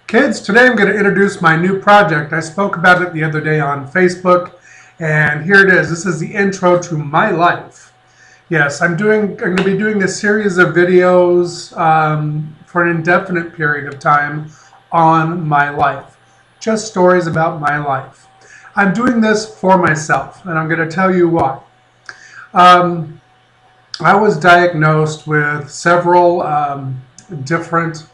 Kids, today I'm going to introduce my new project. I spoke about it the other day on Facebook, and here it is. This is the intro to my life. Yes, I'm going to be doing a series of videos for an indefinite period of time on my life. Just stories about my life. I'm doing this for myself, and I'm going to tell you why. I was diagnosed with several different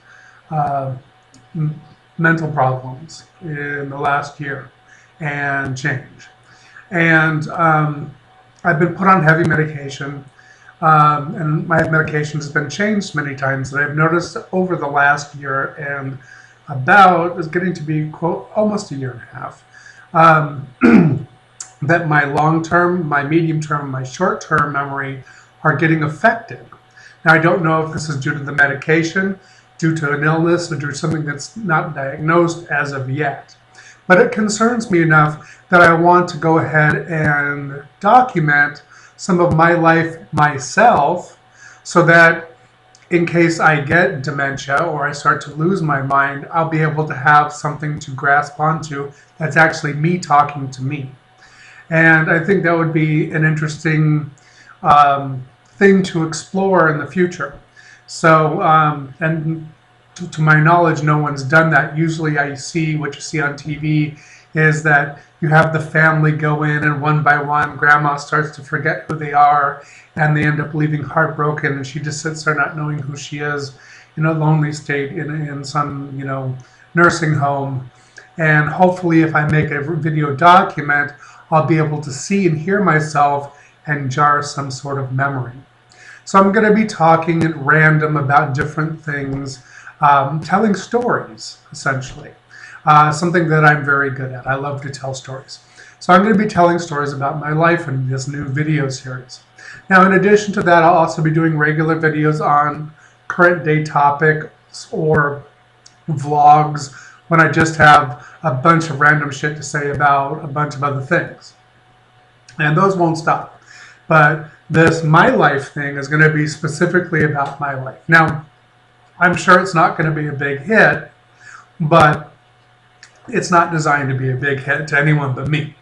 mental problems in the last year and change. And I've been put on heavy medication, and my medication has been changed many times. And I've noticed over the last year and it's getting to be, quote, almost a year and a half, that my long-term, my medium-term, my short-term memory are getting affected. Now, I don't know if this is due to the medication, due to an illness, or due to something that's not diagnosed as of yet. But it concerns me enough that I want to go ahead and document some of my life myself so that in case I get dementia or I start to lose my mind, I'll be able to have something to grasp onto that's actually me talking to me. And I think that would be an interesting thing to explore in the future. So, and to my knowledge, no one's done that. Usually what you see on TV is that you have the family go in and one by one, grandma starts to forget who they are and they end up leaving heartbroken and she just sits there not knowing who she is in a lonely state in some, nursing home. And hopefully if I make a video document, I'll be able to see and hear myself and jar some sort of memory. So I'm going to be talking at random about different things, telling stories, essentially. Something that I'm very good at. I love to tell stories. So I'm going to be telling stories about my life in this new video series. Now, in addition to that, I'll also be doing regular videos on current day topics or vlogs when I just have a bunch of random shit to say about a bunch of other things. And those won't stop. But this My Life thing is going to be specifically about my life. Now, I'm sure it's not going to be a big hit, but it's not designed to be a big hit to anyone but me.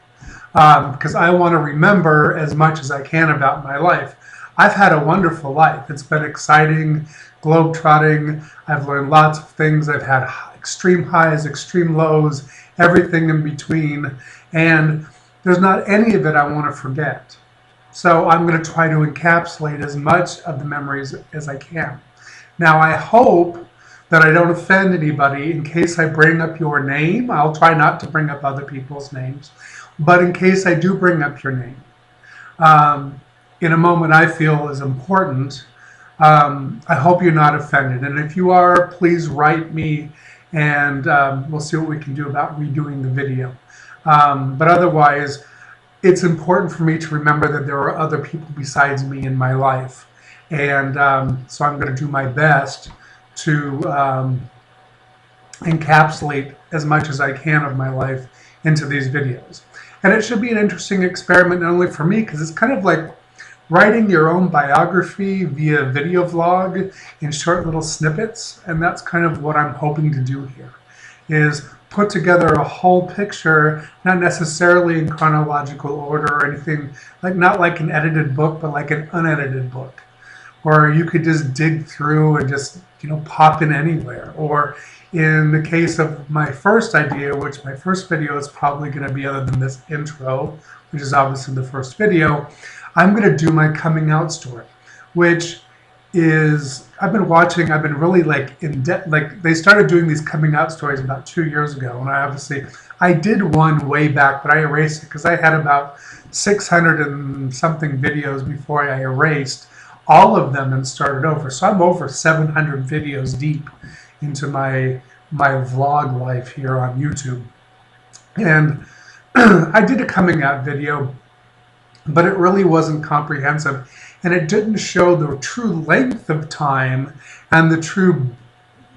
Because I want to remember as much as I can about my life. I've had a wonderful life. It's been exciting, globetrotting. I've learned lots of things. I've had extreme highs, extreme lows, everything in between. And there's not any of it I want to forget. So I'm going to try to encapsulate as much of the memories as I can. Now, I hope that I don't offend anybody. In case I bring up your name, I'll try not to bring up other people's names. But in case I do bring up your name, in a moment I feel is important, I hope you're not offended. And if you are, please write me and we'll see what we can do about redoing the video. But otherwise, it's important for me to remember that there are other people besides me in my life. And so I'm going to do my best to encapsulate as much as I can of my life into these videos. And it should be an interesting experiment, not only for me, because it's kind of like writing your own biography via video vlog in short little snippets. And that's kind of what I'm hoping to do here, is put together a whole picture, not necessarily in chronological order or anything, not like an edited book, but like an unedited book, where you could just dig through and just, pop in anywhere. Or in the case of my first idea, which my first video is probably going to be other than this intro, which is obviously the first video, I'm going to do my coming out story, which is, I've been really in depth, they started doing these coming out stories about 2 years ago. And I did one way back, but I erased it because I had about 600 and something videos before I erased all of them and started over. So I'm over 700 videos deep into my vlog life here on YouTube. And I did a coming out video, but it really wasn't comprehensive. And it didn't show the true length of time and the true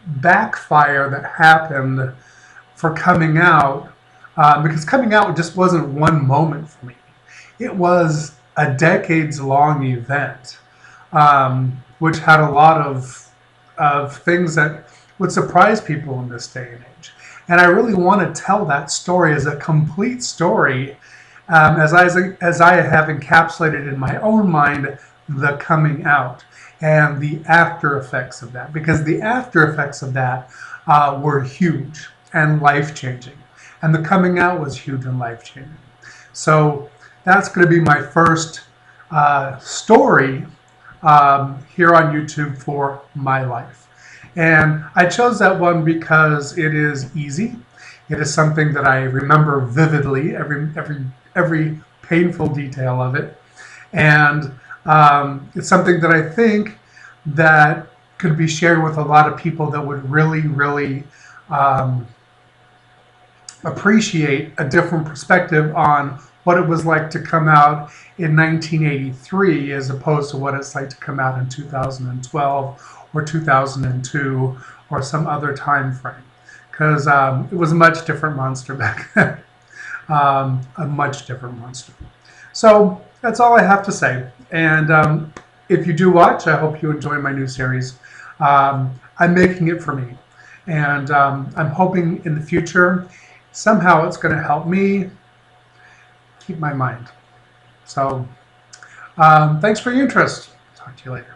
backfire that happened for coming out, because coming out just wasn't one moment for me. It was a decades-long event, which had a lot of things that would surprise people in this day and age. And I really want to tell that story as a complete story, as I have encapsulated in my own mind the coming out and the after effects of that, because the after effects of that were huge and life-changing, and the coming out was huge and life-changing. So that's going to be my first story here on YouTube for my life. And I chose that one because it is easy. It is something that I remember vividly, every painful detail of it. And it's something that I think that could be shared with a lot of people that would really appreciate a different perspective on what it was like to come out in 1983 as opposed to what it's like to come out in 2012 or 2002 or some other time frame, because it was a much different monster back then. A much different monster. So that's all I have to say. And if you do watch, I hope you enjoy my new series. I'm making it for me. And I'm hoping in the future, somehow it's going to help me keep my mind. So thanks for your interest. Talk to you later.